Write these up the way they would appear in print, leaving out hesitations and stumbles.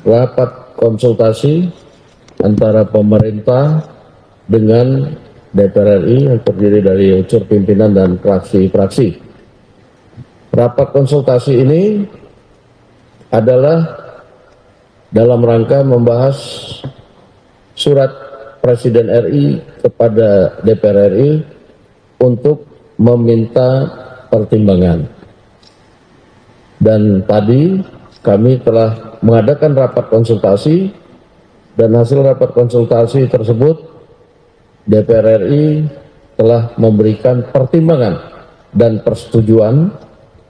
rapat konsultasi antara pemerintah dengan DPR RI yang terdiri dari unsur pimpinan dan fraksi-fraksi. Rapat konsultasi ini adalah dalam rangka membahas surat Presiden RI kepada DPR RI untuk meminta pertimbangan. Dan tadi kami telah mengadakan rapat konsultasi, dan hasil rapat konsultasi tersebut DPR RI telah memberikan pertimbangan dan persetujuan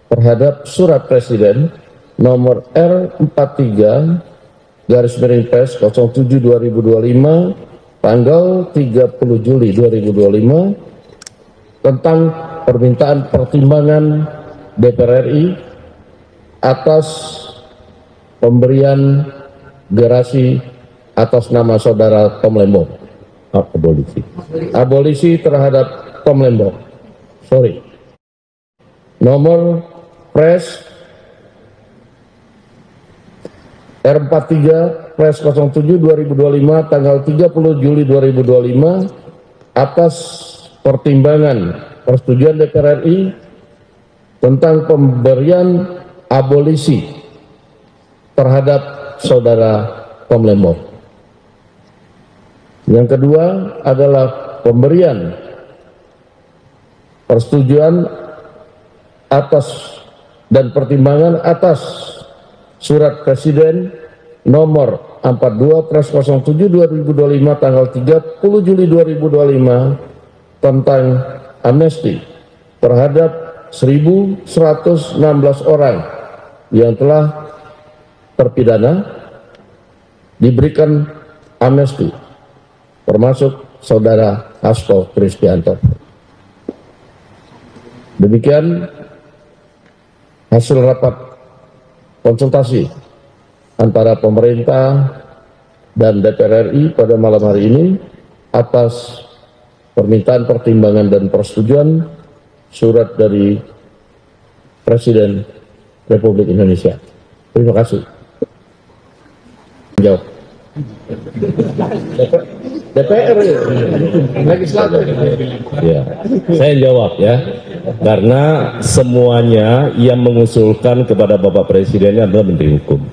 terhadap surat Presiden nomor R43/Pres 07/2025 tanggal 30 Juli 2025 tentang permintaan pertimbangan DPR RI atas pemberian gerasi atas nama saudara Tom Lembong, abolisi terhadap Tom Lembong, nomor Pres R43/Pres 07/2025 tanggal 30 Juli 2025 atas pertimbangan persetujuan DPR RI tentang pemberian abolisi terhadap saudara Tom Lembong. Yang kedua adalah pemberian persetujuan atas dan pertimbangan atas surat Presiden nomor 42/Pres 07/2025 tanggal 30 Juli 2025 tentang amnesti terhadap 1.116 orang yang telah terpidana diberikan amnesti, termasuk saudara Hasto Kristianto. Demikian hasil rapat konsultasi antara pemerintah dan DPR RI pada malam hari ini atas permintaan pertimbangan dan persetujuan surat dari Presiden Republik Indonesia. Terima kasih. Jawab. DPR legislatif. Ya, saya jawab ya, karena semuanya yang mengusulkan kepada Bapak Presiden adalah Menteri Hukum.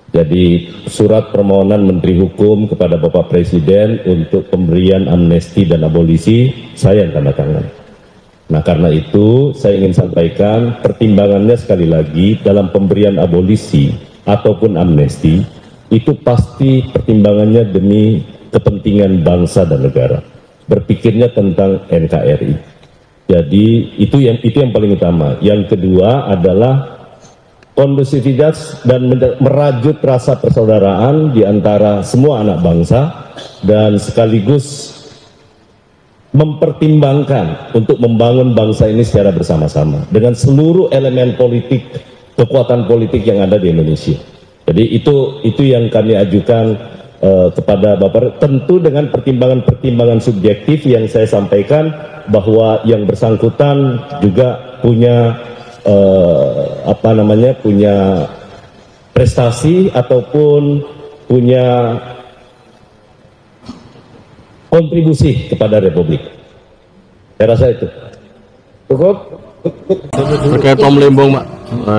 Jadi surat permohonan Menteri Hukum kepada Bapak Presiden untuk pemberian amnesti dan abolisi saya yang tanda tangan. Nah karena itu saya ingin sampaikan pertimbangannya sekali lagi dalam pemberian abolisi ataupun amnesti itu pasti pertimbangannya demi kepentingan bangsa dan negara, berpikirnya tentang NKRI. Jadi itu yang paling utama. Yang kedua adalah kondusivitas dan merajut rasa persaudaraan di antara semua anak bangsa dan sekaligus mempertimbangkan untuk membangun bangsa ini secara bersama-sama dengan seluruh elemen politik, kekuatan politik yang ada di Indonesia. Jadi itu yang kami ajukan kepada Bapak, tentu dengan pertimbangan-pertimbangan subjektif yang saya sampaikan bahwa yang bersangkutan juga punya punya prestasi ataupun punya kontribusi kepada Republik. Saya rasa itu. Cukup. Terkait Tom Lembong, Pak,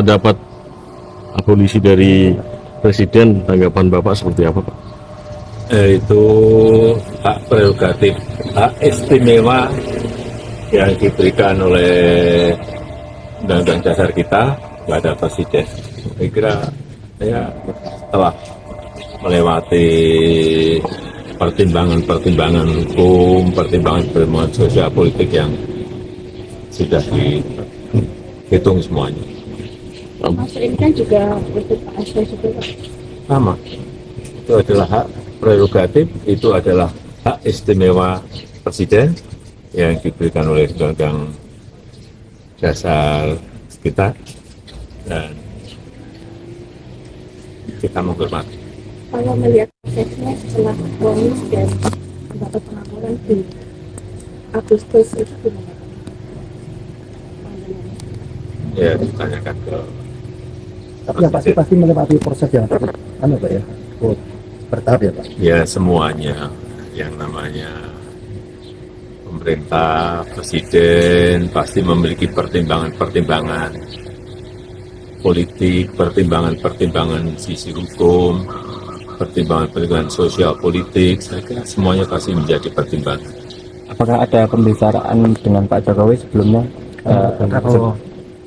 dapat abolisi dari Presiden, tanggapan Bapak seperti apa, Pak? Itu hak prerogatif, hak istimewa yang diberikan oleh Undang-Undang Dasar kita kepada Presiden. Saya kira setelah melewati pertimbangan hukum, pertimbangan sosial politik yang sudah dihitung semuanya. Mas ini kan juga ikut Pak Hasto juga, Pak. Sama, itu adalah hak prerogatif, itu adalah hak istimewa Presiden yang diberikan oleh Undang-Undang Dasar kita, dan kita menghormati. Kalau melihat prosesnya setelah vonis dan mendapat pengakuan di Agustus itu gimana? Ya, ditanyakan ke tapi yang pasti melewati proses yang Pak ya? Bertahap ya Pak? Ya semuanya yang namanya pemerintah, presiden pasti memiliki pertimbangan-pertimbangan politik, pertimbangan-pertimbangan sisi hukum, pertimbangan-pertimbangan sosial politik. Saya kira semuanya pasti menjadi pertimbangan. Apakah ada pembicaraan dengan Pak Jokowi sebelumnya?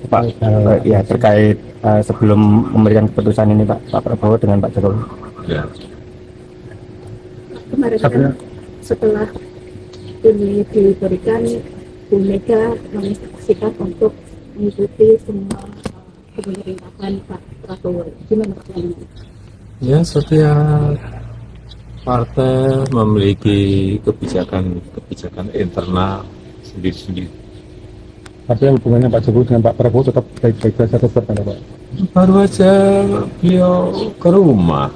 Pak, ya terkait sebelum memberikan keputusan ini Pak Prabowo dengan Pak Jokowi. Ya. Kemarin kan setelah ini diberikan, Bu Mega menginstruksikan untuk mengikuti semua pemerintahan Pak Prabowo. Gimana Pak? Ya, setiap partai memiliki kebijakan internal sendiri-sendiri. Tapi hubungannya Pak Jokowi dengan Pak Prabowo tetap baik-baik saja tetap ada Pak. Baru aja beliau ke rumah,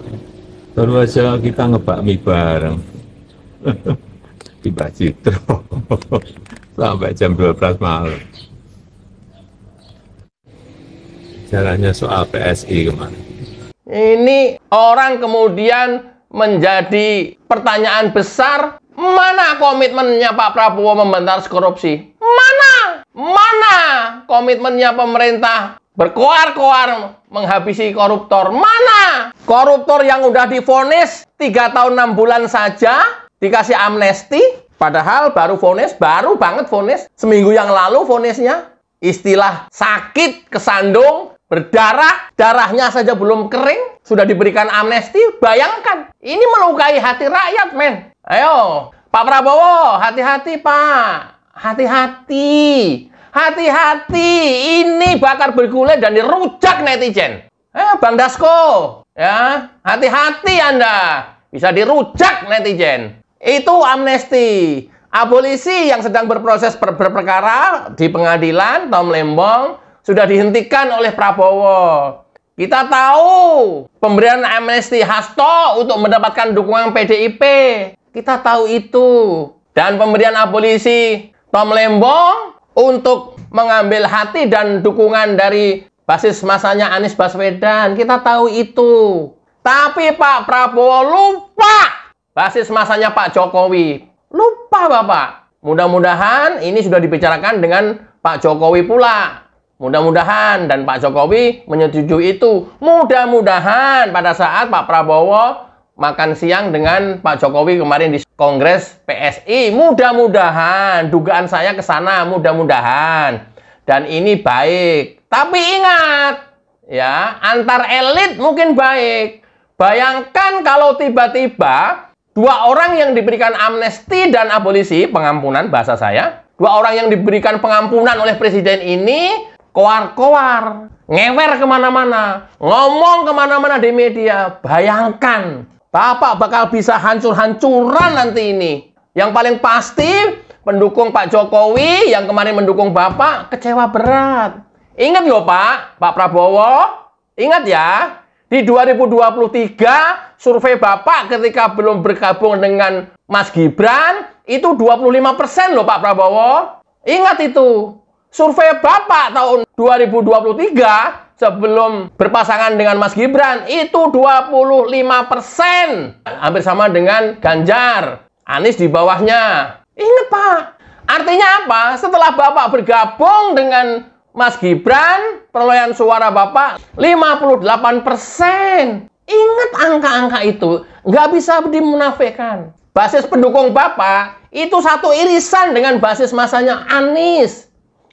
baru aja kita ngebakmi bareng di Mbak Citro sampai jam 12 malam. Jalannya soal PSI kemarin. Ini orang kemudian menjadi pertanyaan besar, mana komitmennya Pak Prabowo memberantas korupsi? Mana komitmennya pemerintah berkoar-koar menghabisi koruptor? Mana koruptor yang udah divonis 3 tahun 6 bulan saja dikasih amnesti, padahal baru banget vonis seminggu yang lalu vonisnya. Istilah sakit kesandung, berdarah, darahnya saja belum kering, sudah diberikan amnesti. Bayangkan, ini melukai hati rakyat, men. Ayo, Pak Prabowo, hati-hati, Pak. Hati-hati. Ini bakal bergulir dan dirujak netizen. Bang Dasko, ya, hati-hati Anda. Bisa dirujak netizen. Itu amnesti. Abolisi yang sedang berproses berperkara di pengadilan, Tom Lembong, sudah dihentikan oleh Prabowo. Kita tahu pemberian amnesti Hasto untuk mendapatkan dukungan PDIP. Kita tahu itu. Dan pemberian abolisi Tom Lembong untuk mengambil hati dan dukungan dari basis masanya Anies Baswedan. Kita tahu itu. Tapi Pak Prabowo lupa basis masanya Pak Jokowi. Lupa Bapak. Mudah-mudahan ini sudah dibicarakan dengan Pak Jokowi pula. Mudah-mudahan dan Pak Jokowi menyetujui itu. Mudah-mudahan pada saat Pak Prabowo makan siang dengan Pak Jokowi kemarin di Kongres PSI. Mudah-mudahan, dugaan saya ke sana, mudah-mudahan. Dan ini baik. Tapi ingat, ya, antar elit mungkin baik. Bayangkan kalau tiba-tiba 2 orang yang diberikan amnesti dan abolisi, pengampunan bahasa saya, 2 orang yang diberikan pengampunan oleh presiden ini koar-koar, ngewer kemana-mana, ngomong kemana-mana di media. Bayangkan, Bapak bakal bisa hancur-hancuran nanti ini. Yang paling pasti, pendukung Pak Jokowi yang kemarin mendukung Bapak, kecewa berat. Ingat loh Pak Prabowo, ingat ya, di 2023, survei Bapak ketika belum bergabung dengan Mas Gibran, itu 25% loh Pak Prabowo. Ingat itu. Survei Bapak tahun 2023 sebelum berpasangan dengan Mas Gibran itu 25%. Hampir sama dengan Ganjar. Anies di bawahnya. Ingat Pak. Artinya apa? Setelah Bapak bergabung dengan Mas Gibran, perolehan suara Bapak 58%. Ingat angka-angka itu. Nggak bisa dimunafikan. Basis pendukung Bapak itu satu irisan dengan basis masanya Anies.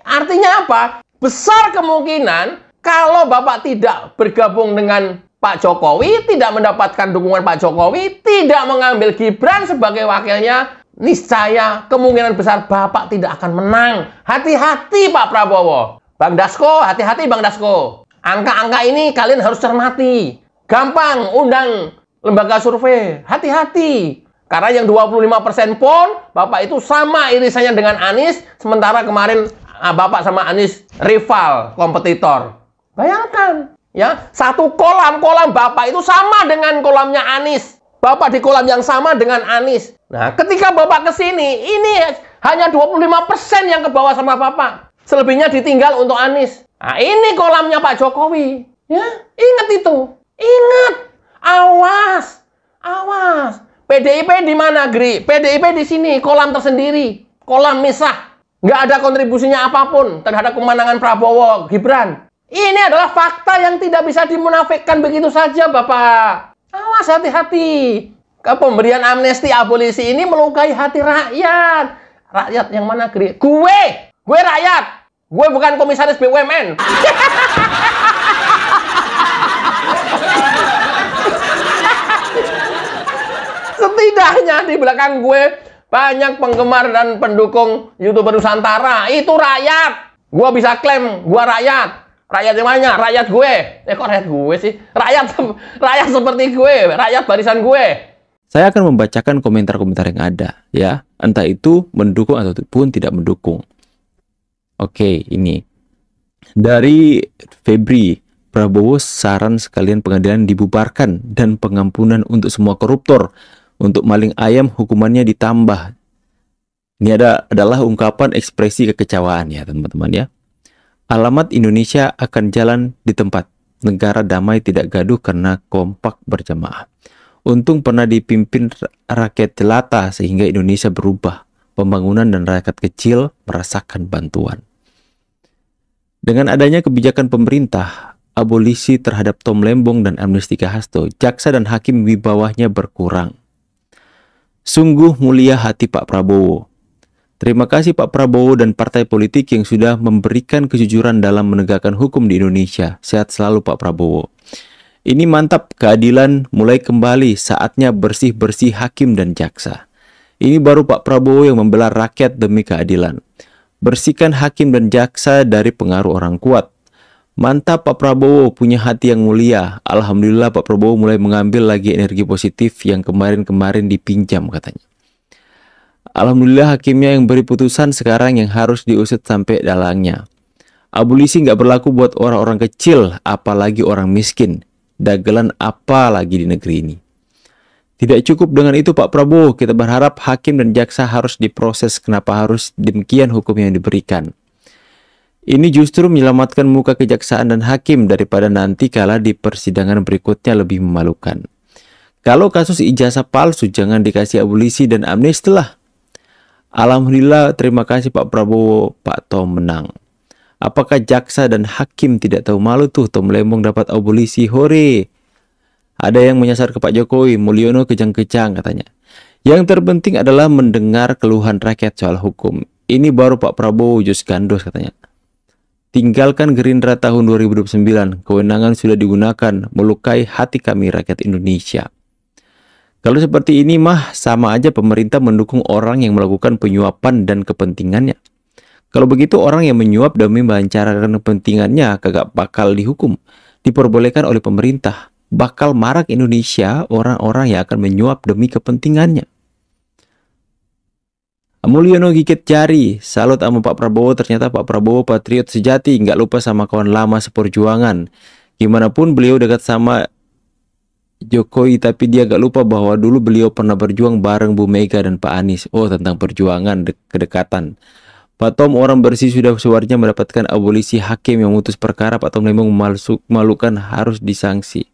Artinya apa? Besar kemungkinan kalau Bapak tidak bergabung dengan Pak Jokowi, tidak mendapatkan dukungan Pak Jokowi, tidak mengambil Gibran sebagai wakilnya, niscaya kemungkinan besar Bapak tidak akan menang. Hati-hati Pak Prabowo. Bang Dasko, hati-hati Bang Dasko. Angka-angka ini kalian harus cermati. Gampang undang lembaga survei. Hati-hati. Karena yang 25% pun Bapak itu sama irisannya dengan Anies, sementara kemarin Bapak sama Anies rival, kompetitor. Bayangkan, ya, satu kolam Bapak itu sama dengan kolamnya Anies. Bapak di kolam yang sama dengan Anies. Nah, ketika Bapak ke sini, ini hanya 25% yang ke bawah sama Bapak. Selebihnya ditinggal untuk Anies. Nah, ini kolamnya Pak Jokowi. Ya, ingat itu. Ingat. Awas, awas. PDIP di mana, Gri? PDIP di sini, kolam tersendiri, kolam misah. Nggak ada kontribusinya apapun terhadap kemenangan Prabowo, Gibran. Ini adalah fakta yang tidak bisa dimunafikkan begitu saja, Bapak. Awas, hati-hati. Pemberian amnesti abolisi ini melukai hati rakyat. Rakyat yang mana, Gri? Gue rakyat. Gue bukan komisaris BUMN. Setidaknya di belakang gue banyak penggemar dan pendukung YouTuber Nusantara. Itu rakyat. Gue bisa klaim gue rakyat. Rakyat yang mana? Rakyat gue. Kok rakyat gue sih? Rakyat seperti gue. Rakyat barisan gue. Saya akan membacakan komentar-komentar yang ada, ya. Entah itu mendukung ataupun tidak mendukung. Oke, ini. Dari Febri, Prabowo saran sekalian pengadilan dibubarkan dan pengampunan untuk semua koruptor. Untuk maling ayam hukumannya ditambah. Ini adalah ungkapan ekspresi kekecewaan ya teman-teman ya. Alamat Indonesia akan jalan di tempat. Negara damai tidak gaduh karena kompak berjamaah. Untung pernah dipimpin rakyat jelata sehingga Indonesia berubah. Pembangunan dan rakyat kecil merasakan bantuan. Dengan adanya kebijakan pemerintah, abolisi terhadap Tom Lembong dan amnesti ke Hasto, jaksa dan hakim wibawahnya berkurang. Sungguh mulia hati Pak Prabowo. Terima kasih Pak Prabowo dan partai politik yang sudah memberikan kejujuran dalam menegakkan hukum di Indonesia. Sehat selalu Pak Prabowo. Ini mantap, keadilan mulai kembali, saatnya bersih-bersih hakim dan jaksa. Ini baru Pak Prabowo yang membela rakyat demi keadilan. Bersihkan hakim dan jaksa dari pengaruh orang kuat. Mantap Pak Prabowo, punya hati yang mulia. Alhamdulillah Pak Prabowo mulai mengambil lagi energi positif yang kemarin-kemarin dipinjam katanya. Alhamdulillah hakimnya yang beri putusan sekarang yang harus diusut sampai dalangnya. Abolisi nggak berlaku buat orang-orang kecil, apalagi orang miskin. Dagelan apa lagi di negeri ini. Tidak cukup dengan itu Pak Prabowo, kita berharap hakim dan jaksa harus diproses. Kenapa harus demikian hukum yang diberikan? Ini justru menyelamatkan muka kejaksaan dan hakim daripada nanti kala di persidangan berikutnya lebih memalukan. Kalau kasus ijazah palsu jangan dikasih abolisi dan amnesti lah. Alhamdulillah, terima kasih Pak Prabowo, Pak Tom menang. Apakah jaksa dan hakim tidak tahu malu tuh Tom Lembong dapat abolisi, hore. Ada yang menyasar ke Pak Jokowi, Mulyono kejang-kejang katanya. Yang terpenting adalah mendengar keluhan rakyat soal hukum. Ini baru Pak Prabowo jus gandos katanya. Tinggalkan Gerindra tahun 2029, kewenangan sudah digunakan, melukai hati kami rakyat Indonesia. Kalau seperti ini mah sama aja pemerintah mendukung orang yang melakukan penyuapan dan kepentingannya. Kalau begitu orang yang menyuap demi melancarkan kepentingannya kagak bakal dihukum, diperbolehkan oleh pemerintah. Bakal marak Indonesia orang-orang yang akan menyuap demi kepentingannya. Mulyono gigit jari, salut sama Pak Prabowo, ternyata Pak Prabowo patriot sejati, nggak lupa sama kawan lama seperjuangan. Gimana pun beliau dekat sama Jokowi, tapi dia gak lupa bahwa dulu beliau pernah berjuang bareng Bu Mega dan Pak Anies. Oh, tentang perjuangan, kedekatan. Pak Tom orang bersih sudah sewajarnya mendapatkan abolisi, hakim yang memutus perkara Pak Tom Lembong memalukan harus disanksi.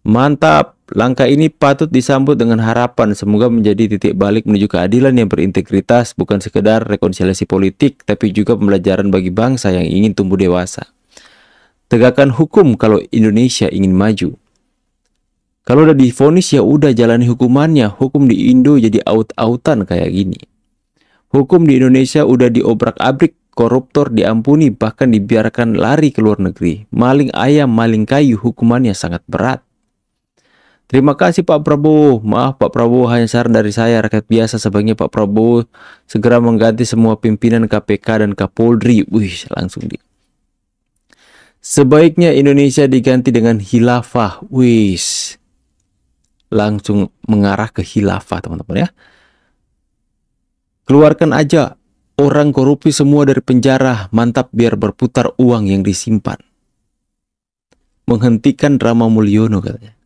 Mantap, langkah ini patut disambut dengan harapan semoga menjadi titik balik menuju keadilan yang berintegritas, bukan sekedar rekonsiliasi politik, tapi juga pembelajaran bagi bangsa yang ingin tumbuh dewasa. Tegakkan hukum kalau Indonesia ingin maju. Kalau udah divonis ya udah jalani hukumannya. Hukum di Indo jadi aut-autan kayak gini. Hukum di Indonesia udah diobrak-abrik, koruptor diampuni, bahkan dibiarkan lari ke luar negeri. Maling ayam, maling kayu, hukumannya sangat berat. Terima kasih Pak Prabowo. Maaf Pak Prabowo, hanya saran dari saya, rakyat biasa. Sebaiknya Pak Prabowo segera mengganti semua pimpinan KPK dan Kapolri. Wih, langsung di. Sebaiknya Indonesia diganti dengan khilafah. Wih, langsung mengarah ke khilafah teman-teman ya. Keluarkan aja orang korupsi semua dari penjara. Mantap, biar berputar uang yang disimpan. Menghentikan drama Mulyono katanya.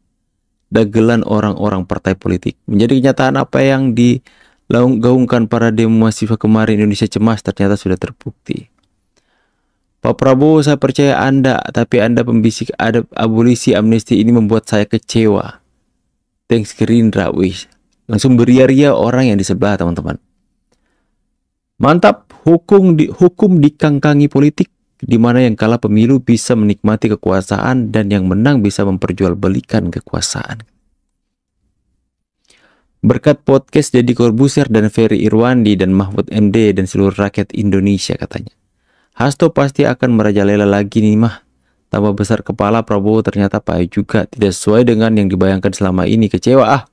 Dagelan orang-orang partai politik. Menjadi kenyataan apa yang digaungkan para demo mahasiswa kemarin Indonesia cemas ternyata sudah terbukti. Pak Prabowo, saya percaya Anda, tapi Anda pembisik abolisi amnesti ini membuat saya kecewa. Thanks Gerindra, wih. Langsung beria-ria orang yang di sebelah, teman-teman. Mantap, hukum dikangkangi politik, di mana yang kalah pemilu bisa menikmati kekuasaan dan yang menang bisa memperjualbelikan kekuasaan. Berkat podcast Deddy Corbuzier dan Ferry Irwandi dan Mahfud MD dan seluruh rakyat Indonesia, katanya, Hasto pasti akan merajalela lagi nih mah. Tambah besar kepala Prabowo ternyata payah juga, tidak sesuai dengan yang dibayangkan selama ini. Kecewa ah.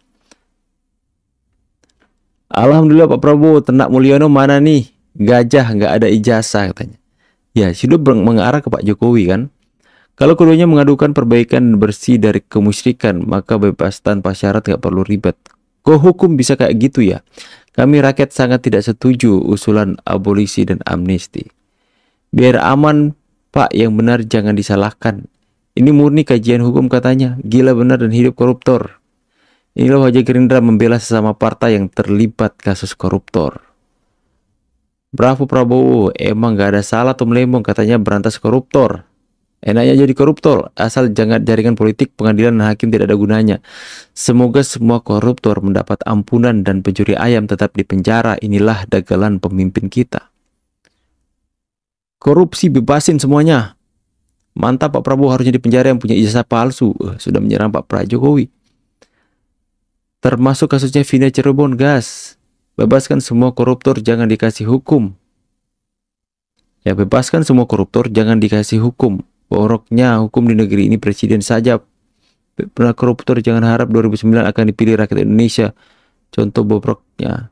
Alhamdulillah Pak Prabowo, Ternak Mulyono mana nih? Gajah nggak ada ijazah, katanya. Ya sudah mengarah ke Pak Jokowi kan. Kalau keduanya mengadukan perbaikan bersih dari kemusyrikan, maka bebas tanpa syarat nggak perlu ribet. Kok hukum bisa kayak gitu ya? Kami rakyat sangat tidak setuju usulan abolisi dan amnesti. Biar aman Pak, yang benar jangan disalahkan. Ini murni kajian hukum katanya. Gila benar dan hidup koruptor. Inilah wajah Gerindra membela sesama partai yang terlibat kasus koruptor. Bravo Prabowo, emang gak ada salah tuh melembong, katanya berantas koruptor. Enaknya jadi koruptor, asal jangan jaringan politik, pengadilan dan hakim tidak ada gunanya. Semoga semua koruptor mendapat ampunan dan pencuri ayam tetap di penjara. Inilah dagelan pemimpin kita. Korupsi bebasin semuanya. Mantap Pak Prabowo, harusnya di penjara yang punya ijazah palsu. Sudah menyerang Pak Jokowi. Termasuk kasusnya Vina Cirebon, gas. Bebaskan semua koruptor, jangan dikasih hukum. Ya, bebaskan semua koruptor, jangan dikasih hukum. Boroknya hukum di negeri ini presiden saja. Pernah koruptor, jangan harap 2009 akan dipilih rakyat Indonesia. Contoh bobroknya.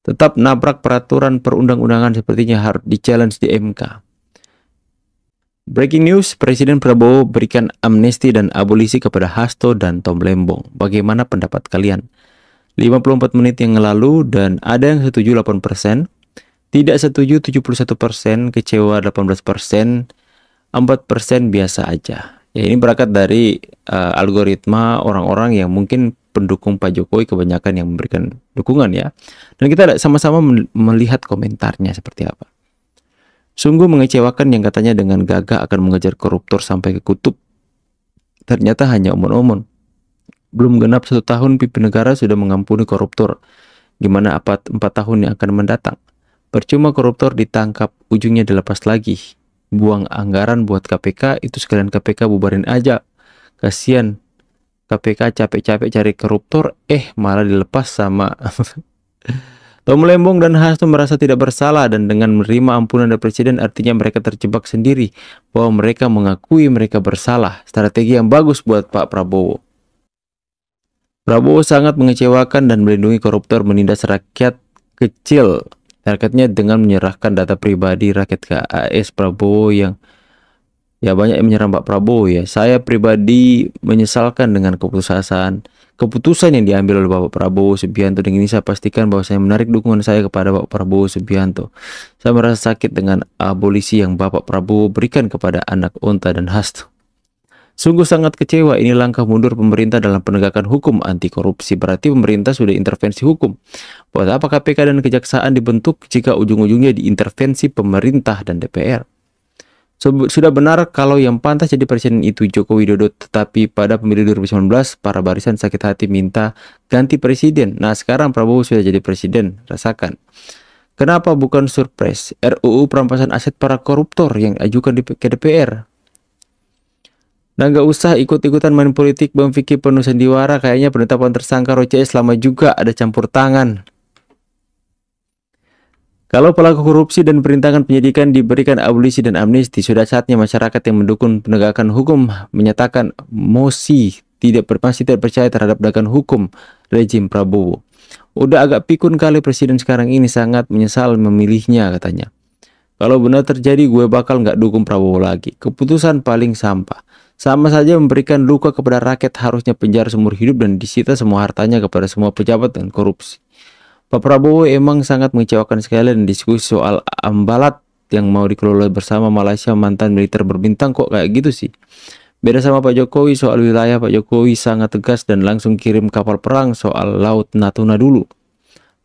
Tetap nabrak peraturan perundang-undangan sepertinya harus di-challenge di MK. Breaking news, Presiden Prabowo berikan amnesti dan abolisi kepada Hasto dan Tom Lembong. Bagaimana pendapat kalian? 54 menit yang lalu dan ada yang setuju 8%, tidak setuju 71%, kecewa 18%, 4% biasa aja. Ya, ini berangkat dari algoritma orang-orang yang mungkin pendukung Pak Jokowi kebanyakan yang memberikan dukungan ya. Dan kita sama-sama melihat komentarnya seperti apa. Sungguh mengecewakan yang katanya dengan gagah akan mengejar koruptor sampai ke kutub. Ternyata hanya omon-omon. Belum genap 1 tahun pimpin negara sudah mengampuni koruptor. Gimana 4 tahun yang akan mendatang? Percuma koruptor ditangkap, ujungnya dilepas lagi. Buang anggaran buat KPK, itu sekalian KPK bubarin aja. Kasian KPK capek-capek cari koruptor, malah dilepas sama Tom Lembong dan Hasto merasa tidak bersalah, dan dengan menerima ampunan dari presiden artinya mereka terjebak sendiri bahwa mereka mengakui mereka bersalah. Strategi yang bagus buat Pak Prabowo. Prabowo sangat mengecewakan dan melindungi koruptor menindas rakyat kecil. Rakyatnya dengan menyerahkan data pribadi rakyat ke AS Prabowo yang ya banyak yang menyerang Pak Prabowo ya. Saya pribadi menyesalkan dengan keputusan yang diambil oleh Bapak Prabowo Subianto. Dengan ini saya pastikan bahwa saya menarik dukungan saya kepada Bapak Prabowo Subianto. Saya merasa sakit dengan abolisi yang Bapak Prabowo berikan kepada anak unta dan Hasto. Sungguh sangat kecewa, ini langkah mundur pemerintah dalam penegakan hukum anti korupsi. Berarti pemerintah sudah intervensi hukum. Buat apa KPK dan Kejaksaan dibentuk jika ujung-ujungnya diintervensi pemerintah dan DPR? Sudah benar kalau yang pantas jadi presiden itu Joko Widodo, tetapi pada pemilu 2019 para barisan sakit hati minta ganti presiden. Nah sekarang Prabowo sudah jadi presiden, rasakan. Kenapa bukan surprise RUU perampasan aset para koruptor yang ajukan ke DPR? Nah nggak usah ikut-ikutan main politik Bang Vicky penuh sandiwara. Kayaknya penetapan tersangka Roces lama juga ada campur tangan. Kalau pelaku korupsi dan perintangan penyidikan diberikan abolisi dan amnesti, sudah saatnya masyarakat yang mendukung penegakan hukum menyatakan masih tidak percaya terhadap penegakan hukum rejim Prabowo. Udah agak pikun kali presiden sekarang ini, sangat menyesal memilihnya katanya. Kalau benar terjadi gue bakal nggak dukung Prabowo lagi. Keputusan paling sampah. Sama saja memberikan luka kepada rakyat, harusnya penjara seumur hidup dan disita semua hartanya kepada semua pejabat dan korupsi. Pak Prabowo emang sangat mengecewakan sekali, dan diskusi soal Ambalat yang mau dikelola bersama Malaysia mantan militer berbintang kok kayak gitu sih. Beda sama Pak Jokowi soal wilayah, Pak Jokowi sangat tegas dan langsung kirim kapal perang soal Laut Natuna dulu.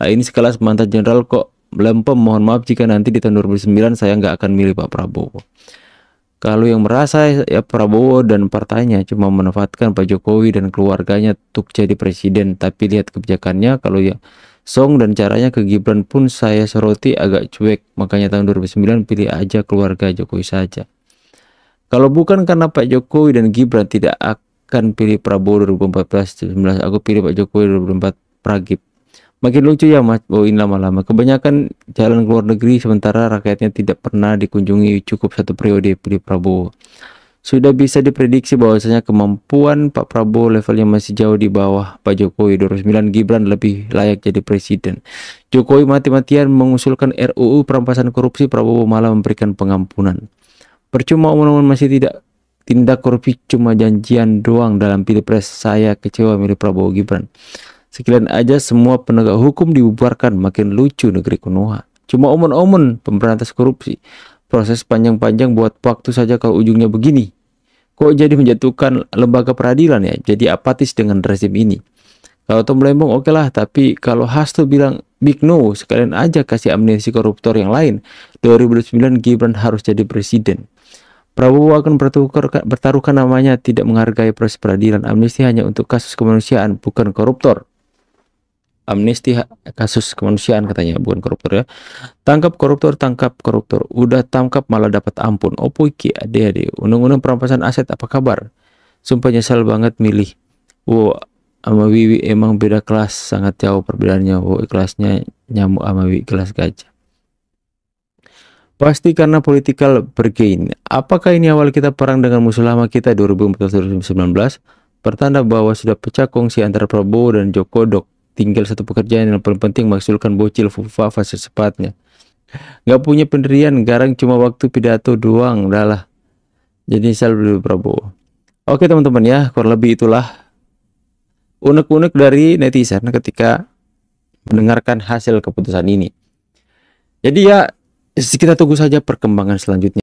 Nah ini sekelas mantan jenderal kok melempem. Mohon maaf jika nanti di tahun 2009 saya nggak akan milih Pak Prabowo. Kalau yang merasa ya Prabowo dan partainya cuma memanfaatkan Pak Jokowi dan keluarganya untuk jadi presiden, tapi lihat kebijakannya, kalau ya song dan caranya ke Gibran pun saya soroti agak cuek. Makanya tahun 2009 pilih aja keluarga Jokowi saja. Kalau bukan karena Pak Jokowi dan Gibran, tidak akan pilih Prabowo 2014-2019. Aku pilih Pak Jokowi 2024 Pragib. Makin lucu ya Mas Boin lama-lama. Kebanyakan jalan ke luar negeri sementara rakyatnya tidak pernah dikunjungi, cukup satu periode pilih Prabowo. Sudah bisa diprediksi bahwasanya kemampuan Pak Prabowo levelnya masih jauh di bawah Pak Jokowi. 2009 Gibran lebih layak jadi presiden. Jokowi mati-matian mengusulkan RUU perampasan korupsi, Prabowo malah memberikan pengampunan. Percuma umum masih tidak tindak korupsi, cuma janjian doang dalam pilpres. Saya kecewa milih Prabowo Gibran. Sekalian aja semua penegak hukum dibubarkan, makin lucu negeri Konoha. Cuma omon-omon pemberantas korupsi. Proses panjang-panjang buat waktu saja kalau ujungnya begini. Kok jadi menjatuhkan lembaga peradilan ya? Jadi apatis dengan rezim ini. Kalau Tom Lembong oke lah, tapi kalau Hasto bilang big no, sekalian aja kasih amnesti koruptor yang lain. 2009 Gibran harus jadi presiden. Prabowo akan bertaruhkan namanya, tidak menghargai proses peradilan. Amnesti hanya untuk kasus kemanusiaan, bukan koruptor. Amnesti kasus kemanusiaan katanya, bukan koruptor ya. Tangkap koruptor, tangkap koruptor. Udah tangkap malah dapat ampun. Opo iki ade-ade. Undang-undang perampasan aset apa kabar? Sumpah nyesal banget milih. Wow, sama Wiwi emang beda kelas, sangat jauh perbedaannya. Wow, kelasnya nyamuk sama Wiwi kelas gajah. Pasti karena political bergain. Apakah ini awal kita perang dengan musuh lama kita 2014-2019? Pertanda bahwa sudah pecah kongsi antara Prabowo dan Joko Dok. Tinggal satu pekerjaan yang paling penting, menghasilkan bocil Fufa secepatnya. Gak punya pendirian, garang cuma waktu pidato doang, udahlah. Jadi selalu dulu Prabowo. Oke teman-teman ya, kurang lebih itulah unek-unek dari netizen ketika mendengarkan hasil keputusan ini. Jadi ya, kita tunggu saja perkembangan selanjutnya.